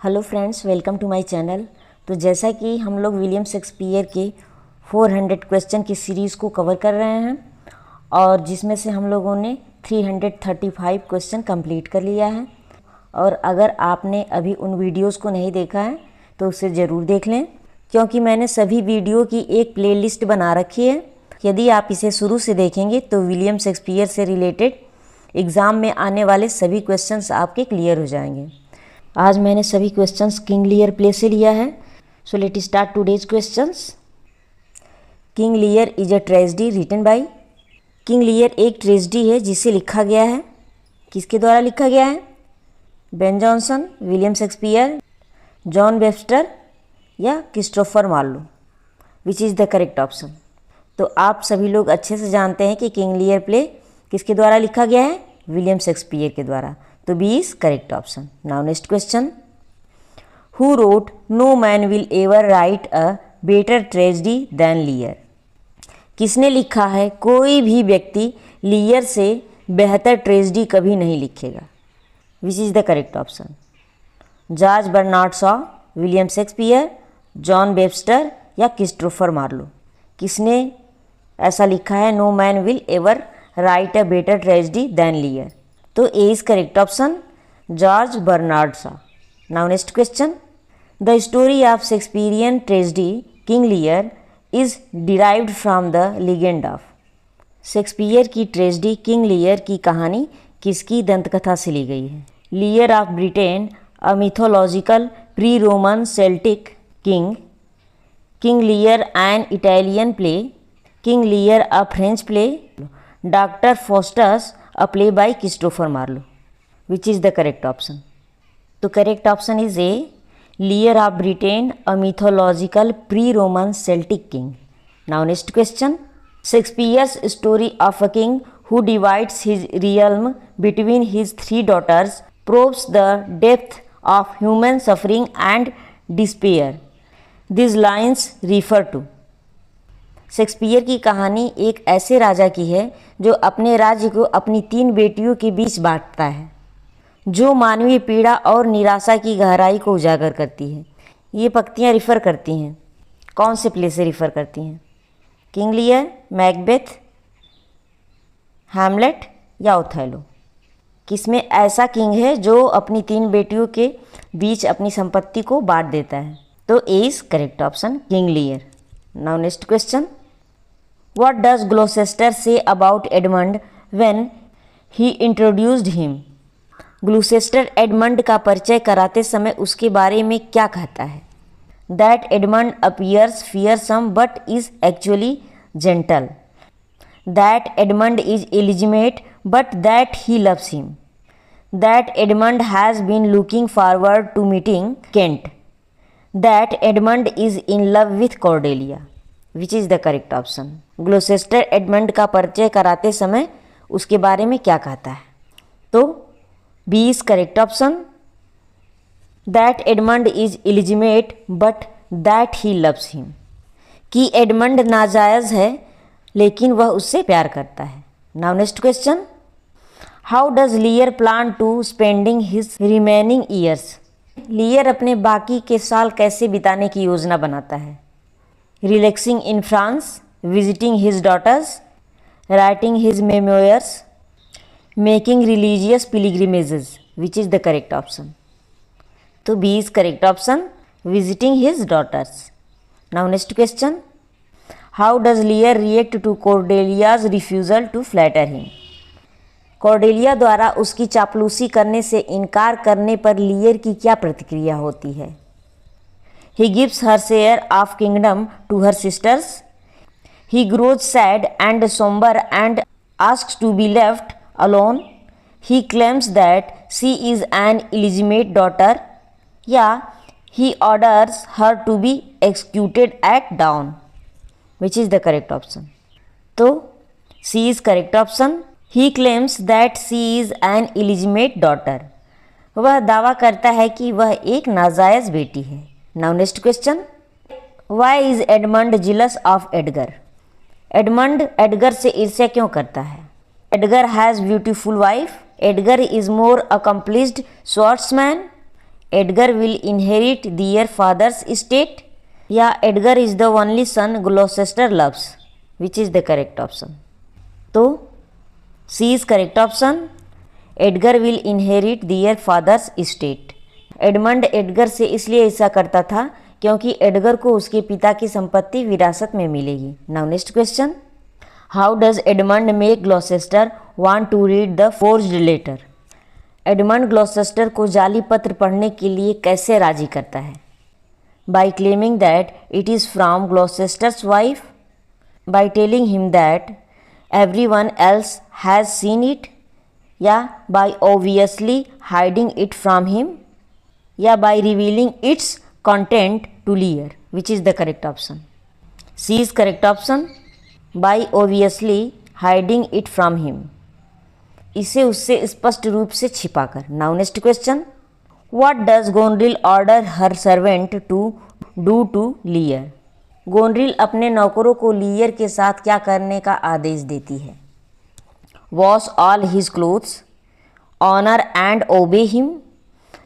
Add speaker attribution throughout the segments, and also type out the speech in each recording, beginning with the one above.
Speaker 1: Hello friends, welcome to my channel. तो जैसा कि हम लोग विलियम शेक्सपियर के 400 क्वेश्चन की सीरीज़ को कवर कर रहे हैं और जिसमें से हम लोगों ने 335 क्वेश्चन कंप्लीट कर लिया है। और अगर आपने अभी उन वीडियोस को नहीं देखा है तो उसे ज़रूर देख लें, क्योंकि मैंने सभी वीडियो की एक प्लेलिस्ट बना रखी है। यदि आप इसे शुरू से देखेंगे तो विलियम शेक्सपियर से रिलेटेड एग्ज़ाम में आने वाले सभी क्वेश्चंस आपके क्लियर हो जाएंगे। आज मैंने सभी क्वेश्चंस किंग लियर प्ले से लिया है। So let start today's questions. King Lear is a tragedy written by. King Lear एक ट्रेजेडी है जिसे लिखा गया है। किसके द्वारा लिखा गया है? Ben Jonson, William Shakespeare, John Webster या Christopher Marlowe. Which is the correct option? तो आप सभी लोग अच्छे से जानते हैं कि किंग लियर प्ले किसके द्वारा लिखा गया है? विलियम शेक्सपियर के द्वारा। तो B is correct option. Now next question. Who wrote no man will ever write a better tragedy than Lear. किसने लिखा है कोई भी व्यक्ति लियर से बेहतर ट्रेजेडी कभी नहीं लिखेगा? Which is the correct option? George Bernard Shaw, William Shakespeare, John Webster या क्रिस्टोफर मार्लो। किसने ऐसा लिखा है no man will ever write a better tragedy than Lear? तो A is correct option, George Bernard Shaw. Now next question. The story of Shakespearean tragedy King Lear is derived from the legend of. Shakespeare की tragedy King Lear की कहानी किसकी दंतकथा से ली गई है? लियर of Britain, a mythological pre Roman Celtic king, King Lear an Italian play, King Lear a French play, doctor Faustus a play by Christopher Marlowe. Which is the correct option? तो correct option is A, Lear of Britain, a mythological pre-Roman Celtic king. Now next question. Shakespeare's story of a king who divides his realm between his three daughters probes the depth of human suffering and despair. These lines refer to. Shakespeare की कहानी एक ऐसे राजा की है जो अपने राज्य को अपनी 3 बेटियों के बीच बांटता है, जो मानवीय पीड़ा और निराशा की गहराई को उजागर करती है। ये पंक्तियाँ रिफ़र करती हैं कौन से प्ले से रिफ़र करती हैं? किंग लियर, मैकबेथ, हैमलेट या ओथेलो। किसमें ऐसा किंग है जो अपनी 3 बेटियों के बीच अपनी संपत्ति को बांट देता है? तो A is correct option, King Lear. Now next question. What does Gloucester say about Edmund when he introduced him? Gloucester Edmund का परिचय कराते समय उसके बारे में क्या कहता है? That Edmund appears fearsome but is actually gentle. That Edmund is illegitimate but that he loves him. That Edmund has been looking forward to meeting Kent. That Edmund is in love with Cordelia. Which is the correct option? Gloucester Edmund का परिचय कराते समय उसके बारे में क्या कहता है? तो B is correct option, that Edmund is illegitimate but that he loves him. कि एडमंड नाजायज़ है लेकिन वह उससे प्यार करता है। Now next question. How does Lear plan to spending his remaining years. Lear अपने बाकी के साल कैसे बिताने की योजना बनाता है? Relaxing in France, visiting his daughters, writing his memoirs, making religious pilgrimages. Which is the correct option? तो B is correct option, visiting his daughters. Now next question. How does Lear react to Cordelia's refusal to flatter him? Cordelia द्वारा उसकी चापलूसी करने से इनकार करने पर लियर की क्या प्रतिक्रिया होती है? He gives her share of kingdom to her sisters. He grows sad and somber and asks to be left alone. He claims that she is an illegitimate daughter. Yeah, he orders her to be executed at dawn. Which is the correct option? तो C is correct option. He claims that she is an illegitimate daughter. वह दावा करता है कि वह एक नाजायज़ बेटी है। Now next question. Why is Edmund jealous of Edgar? Edmund Edgar से ईर्ष्या क्यों करता है? Edgar has beautiful wife, Edgar is more accomplished swordsman, Edgar will inherit their father's estate, या Edgar is the only son Gloucester loves, which is the correct option? तो C is correct option, Edgar will inherit their father's estate. Edmund Edgar से इसलिए ऐसा करता था क्योंकि Edgar को उसके पिता की संपत्ति विरासत में मिलेगी। Now next question, how does Edmund make Gloucester want to read the forged letter? Edmund Gloucester को जाली पत्र पढ़ने के लिए कैसे राजी करता है? By claiming that it is from Gloucester's wife, by telling him that everyone else has seen it, या by obviously hiding it from him, या by revealing its content to Lear, which is the correct option? C is correct option, by obviously hiding it from him, इसे उससे स्पष्ट रूप से छिपाकर। Now next question, what does Gonril order her servant to do to Lear? गोनरिल अपने नौकरों को लियर के साथ क्या करने का आदेश देती है? Wash all his clothes, honour and obey him,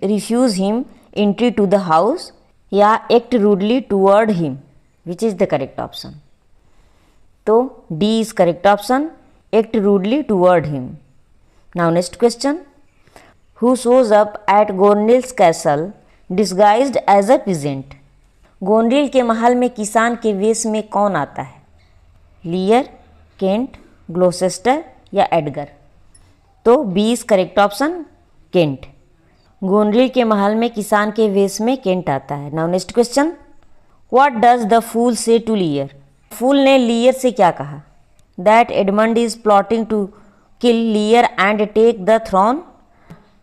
Speaker 1: refuse him entry to the house, या act rudely toward him, which is the correct option? तो D is correct option, act rudely toward him. Now next question, who shows up at Goneril's castle disguised as a peasant? Goneril के महल में किसान के वेश में कौन आता है? लियर, केंट, ग्लॉसेस्टर या एडगर? तो B is correct option, Kent. Goneril के महल में किसान के वेश में केंट आता है। Now next question, what does the fool say to Lear? Fool ने लियर से क्या कहा? That Edmund is plotting to kill Lear and take the throne,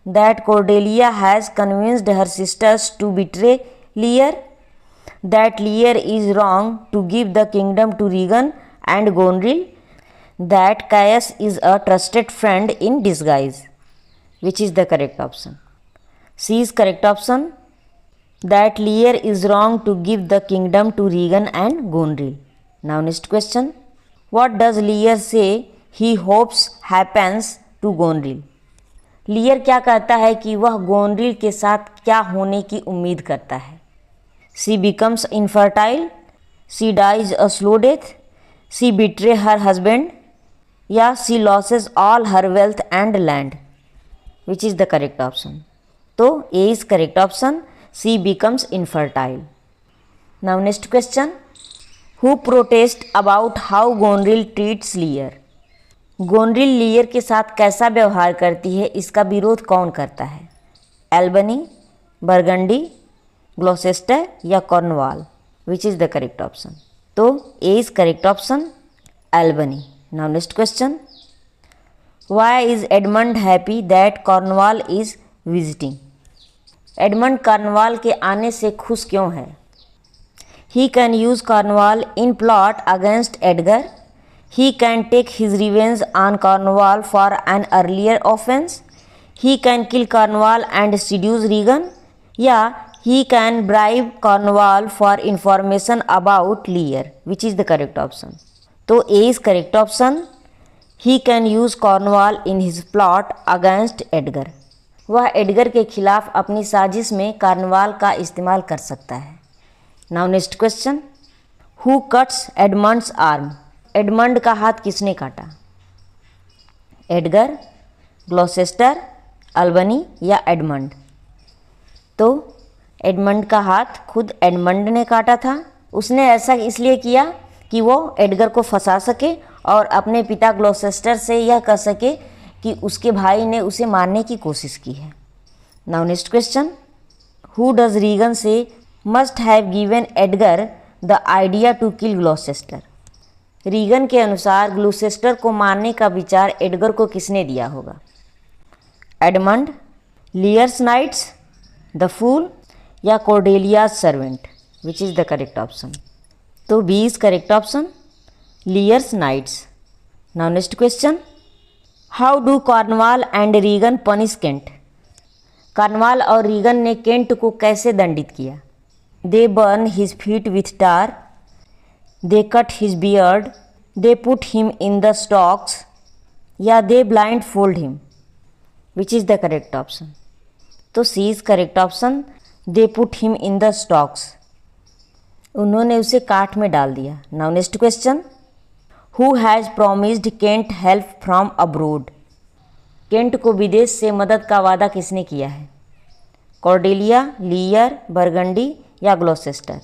Speaker 1: that Cordelia has convinced her sisters to betray Lear, that Lear is wrong to give the kingdom to Regan and Gonril, that Caius is a trusted friend in disguise, which is the correct option? C is correct option, that Lear is wrong to give the kingdom to Regan and Gonril. Now next question, what does Lear say he hopes happens to Gonril? Lear क्या कहता है कि वह गोनरिल के साथ क्या होने की उम्मीद करता है? She becomes infertile, she dies a slow death, she betray her husband, या she loses all her wealth and land, which is the correct option? तो A is correct option, she becomes infertile. Now next question, who protest about how Gonril treats Lear? गोनरिल लियर के साथ कैसा व्यवहार करती है, इसका विरोध कौन करता है? एल्बनी, बरगंडी, ग्लॉसेस्टर या Cornwall, which is the correct option? तो A is correct option, Albany. Now next question, why is Edmund happy that Cornwall is visiting? Edmund Cornwall के आने से खुश क्यों है? He can use Cornwall in plot against Edgar, he can take his revenge on Cornwall for an earlier offence, he can kill Cornwall and seduce Regan, या he can bribe Cornwall for information about Lear, which is the correct option? तो A is correct option, he can use Cornwall in his plot against Edgar. वह Edgar के खिलाफ अपनी साजिश में Cornwall का इस्तेमाल कर सकता है। Now next question, who cuts Edmund's arm? Edmund का हाथ किसने काटा? एडगर, ग्लॉसेस्टर, अल्बनी या एडमंड? तो एडमंड का हाथ खुद एडमंड ने काटा था। उसने ऐसा इसलिए किया कि वो एडगर को फंसा सके और अपने पिता ग्लॉसेस्टर से यह कह सके कि उसके भाई ने उसे मारने की कोशिश की है। Now next question, who does Regan say must have given Edgar the idea to kill Gloucester? Regan के अनुसार ग्लॉसेस्टर को मारने का विचार एडगर को किसने दिया होगा? Edmund, Lear's knights, the fool या Cordelia's servant, which is the correct option? तो B is correct option, Lear's knights. Now next question, how do Cornwall and Regan punish Kent? Cornwall और रीगन ने Kent को कैसे दंडित किया? They burn his feet with tar, they cut his beard, they put him in the stocks, या they blindfold him, which is the correct option? तो C is correct option. They put him in the stocks, उन्होंने उसे काठ में डाल दिया। Now next question, who has promised Kent help from abroad. Kent को विदेश से मदद का वादा किसने किया है? कॉर्डेलिया, लियर, बरगंडी या Gloucester?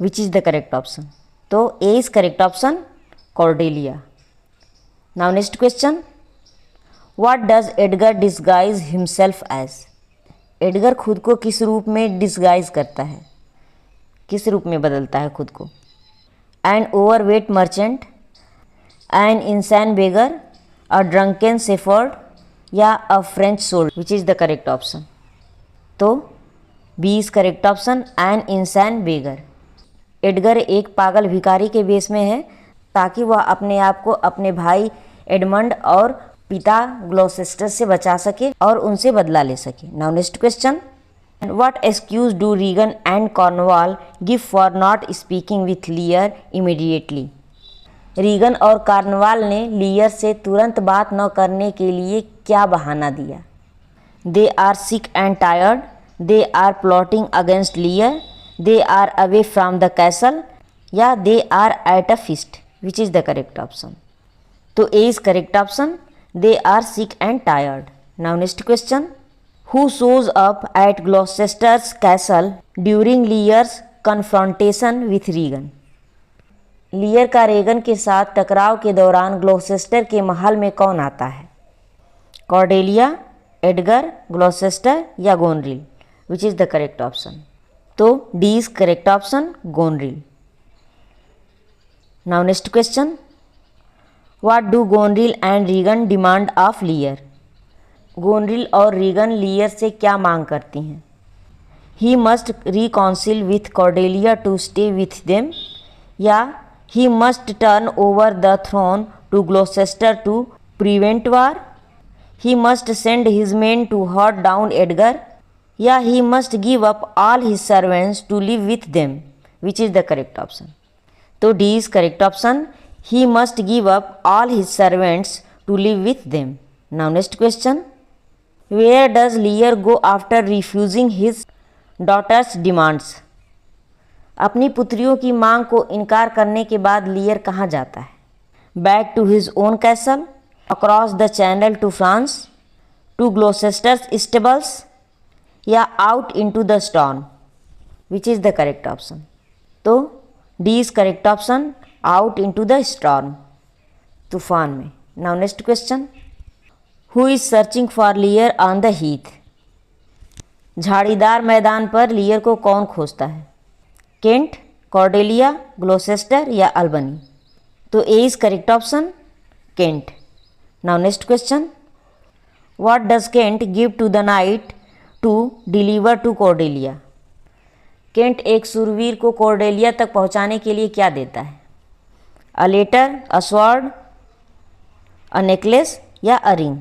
Speaker 1: Which is the correct option? तो A is correct option, Cordelia. Now next question, what does Edgar disguise himself as. Edgar खुद को किस रूप में डिस्गाइज करता है, किस रूप में बदलता है खुद को? An overweight merchant, an insane beggar, a drunken shepherd या a French soldier? Which is the correct option? तो B is correct option, an insane beggar. Edgar एक पागल भिखारी के वेश में है ताकि वह अपने आप को अपने भाई एडमंड और पिता ग्लॉसेस्टर से बचा सके और उनसे बदला ले सके। Now next question, what excuse do Regan and Cornwall give for not speaking with Lear immediately. Regan और कॉर्नवाल ने लियर से तुरंत बात न करने के लिए क्या बहाना दिया? They are sick and tired, they are plotting against Lear, they are away from the castle या they are at a feast? Which is the correct option? तो A is correct option, they are sick and tired. Now next question, who shows up at Gloucester's castle during Lear's confrontation with Regan. Lear का Regan के साथ टकराव के दौरान Gloucester के महल में कौन आता है? कॉर्डेलिया, एडगर, ग्लॉसेस्टर या Goneril? Which is the correct option? तो D is correct option, Goneril. Now next question, what do Goneril and Regan demand of Lear. Goneril और रीगन लियर से क्या मांग करती हैं? He must reconcile with Cordelia to stay with them या he must turn over the throne to Gloucester to prevent war, he must send his men to hunt down Edgar या he must give up all his servants to live with them? Which is the correct option? तो D is correct option, he must give up all his servants to live with them. Now next question, where does Lear go after refusing his daughter's demands? अपनी पुत्रियों की मांग को इनकार करने के बाद लियर कहाँ जाता है? Back to his own castle, across the channel to France, to Gloucester's stables या out into the storm? Which is the correct option? तो D is correct option, out into the storm, तूफान में। Now next question, who is searching for Lear on the heath. झाड़ीदार मैदान पर Lear को कौन खोजता है? केंट, कॉर्डेलिया, ग्लॉसेस्टर या अल्बनी? तो A is correct option, Kent. Now next question, what does Kent give to the knight to deliver to Cordelia. Kent एक शूरवीर को कॉर्डेलिया तक पहुंचाने के लिए क्या देता है? A letter, a sword, a necklace या a ring?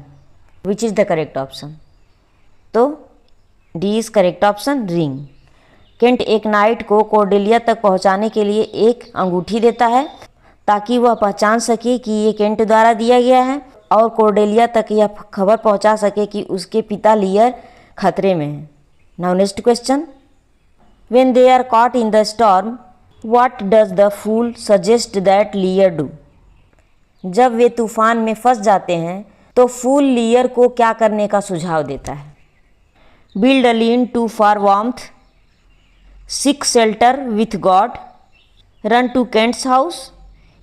Speaker 1: Which is the correct option? तो D is correct option, ring. Kent एक नाइट को कॉर्डेलिया तक पहुंचाने के लिए एक अंगूठी देता है ताकि वह पहचान सके कि ये केंट द्वारा दिया गया है और कॉर्डेलिया तक यह खबर पहुंचा सके कि उसके पिता लियर खतरे में हैं। Now next question, when they are caught in the storm what does the fool suggest that Lear do. जब वे तूफान में फंस जाते हैं तो फूल लियर को क्या करने का सुझाव देता है? Build a lean to for warmth, seek shelter with God, run to Kent's house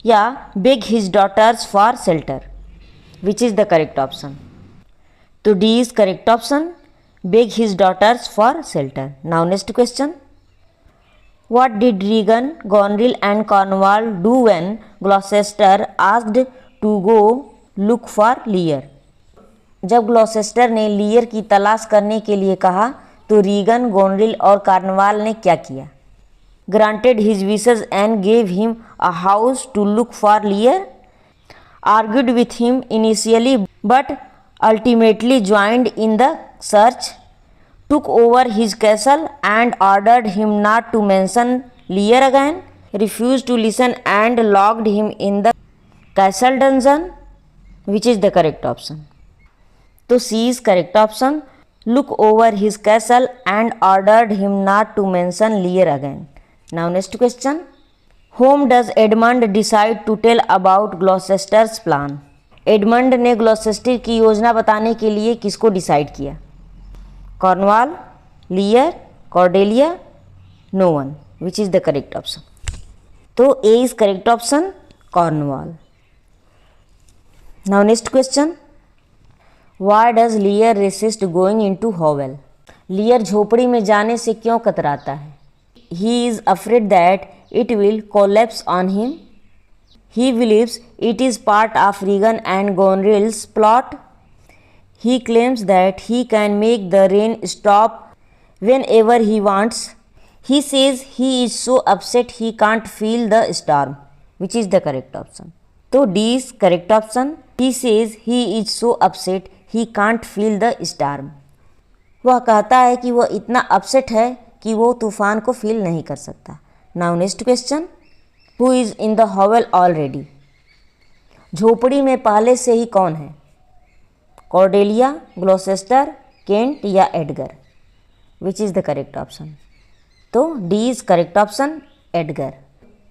Speaker 1: या beg his daughters for shelter? Which is the correct option? तो D is correct option, beg his daughters for shelter. Now next question, what did Regan, Goneril and Cornwall do when Gloucester asked to go look for Lear? जब Gloucester ने लियर की तलाश करने के लिए कहा तो रीगन, गोनरिल और कार्नवाल ने क्या किया? Granted his wishes and gave him a house to look for Lear, argued with him initially but ultimately joined in the search, took over his castle and ordered him not to mention Lear again, refused to listen and locked him in the castle dungeon? Which is the correct option? तो C is correct option, look over his castle and ordered him not to mention Lear again. Now next question. Whom does Edmund decide to tell about Gloucester's plan? Edmund ने Gloucester की योजना बताने के लिए किसको decide किया? Cornwall, Lear, Cordelia, no one. Which is the correct option? तो A is correct option, Cornwall. Now next question. Why does Lear resist going into hovel? Lear झोपड़ी में जाने से क्यों कतराता है? He is afraid that it will collapse on him. He believes it is part of Regan and Goneril's plot. He claims that he can make the rain stop whenever he wants. He says he is so upset he can't feel the storm. Which is the correct option? So D is correct option. He says he is so upset he can't feel the storm. वह कहता है कि वह इतना upset है कि वो तूफान को फील नहीं कर सकता. Now next question. Who is in the hovel already? झोपड़ी में पहले से ही कौन है? कॉर्डेलिया, ग्लॉसेस्टर, केंट या Edgar? Which is the correct option? तो D is correct option, Edgar.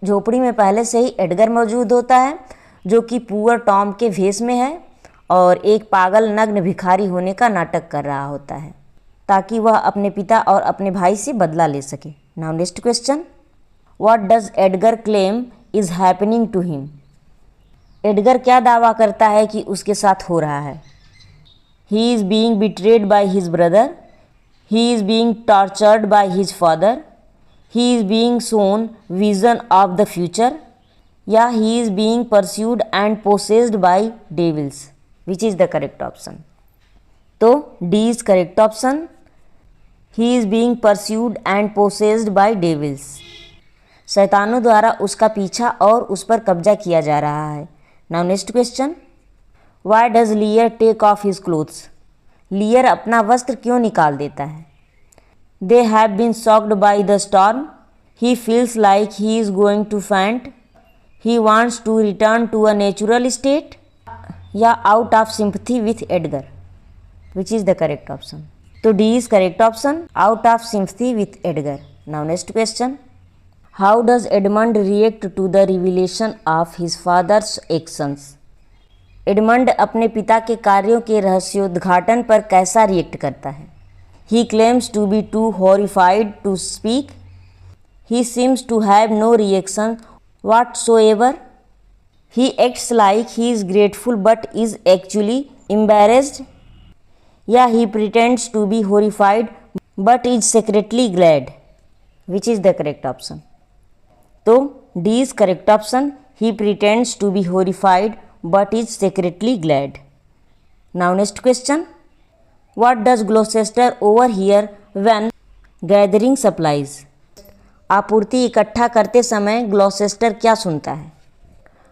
Speaker 1: झोपड़ी में पहले से ही एडगर मौजूद होता है जो कि पुअर टॉम के भेष में है और एक पागल नग्न भिखारी होने का नाटक कर रहा होता है ताकि वह अपने पिता और अपने भाई से बदला ले सके. Now next question. What does Edgar claim is happening to him? Edgar क्या दावा करता है कि उसके साथ हो रहा है? He is being betrayed by his brother. He is being tortured by his father. He is being shown vision of the future. या he is being pursued and possessed by devils. Which is the correct option? तो D is correct option. He is being pursued and possessed by devils. शैतानों द्वारा उसका पीछा और उस पर कब्जा किया जा रहा है. Now next question. Why does Lear take off his clothes? Lear अपना वस्त्र क्यों निकाल देता है? They have been shocked by the storm. He feels like he is going to faint. He wants to return to a natural state. या out of sympathy with Edgar? Which is the correct option? तो D is correct option, out of sympathy with Edgar. Now next question. How does Edmund react to the revelation of his father's actions? Edmund अपने पिता के कार्यों के रहस्योद्घाटन पर कैसा react करता है? He claims to be too horrified to speak. He seems to have no reaction whatsoever. He acts like he is grateful but is actually embarrassed. या he pretends to be horrified but is secretly glad. Which is the correct option? तो D is correct option. He pretends to be horrified but is secretly glad. Now next question. What does Gloucester overhear when gathering supplies? आपूर्ति इकट्ठा करते समय Gloucester क्या सुनता है?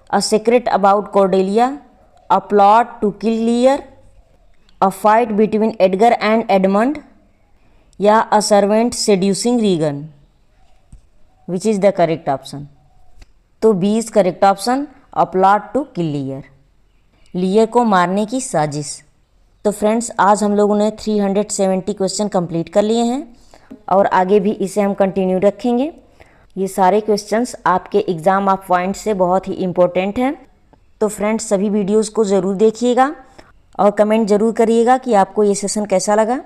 Speaker 1: A secret about Cordelia, a plot to kill Lear, a fight between Edgar and Edmund या a servant seducing Regan? Which is the correct option? तो B is correct option, a plot to kill लियर. लियर को मारने की साजिश. तो friends आज हम लोगों ने 370 क्वेश्चन कंप्लीट कर लिए हैं और आगे भी इसे हम कंटिन्यू रखेंगे. ये सारे क्वेश्चंस आपके एग्ज़ाम ऑफ पॉइंट से बहुत ही इम्पोर्टेंट हैं. तो फ्रेंड्स सभी वीडियोज़ को ज़रूर देखिएगा और कमेंट ज़रूर करिएगा कि आपको ये सेशन कैसा लगा.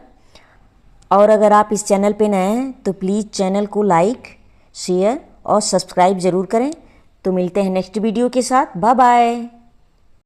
Speaker 1: और अगर आप इस चैनल पे नए हैं तो प्लीज़ चैनल को लाइक, शेयर और सब्सक्राइब ज़रूर करें. तो मिलते हैं नेक्स्ट वीडियो के साथ. Bye bye.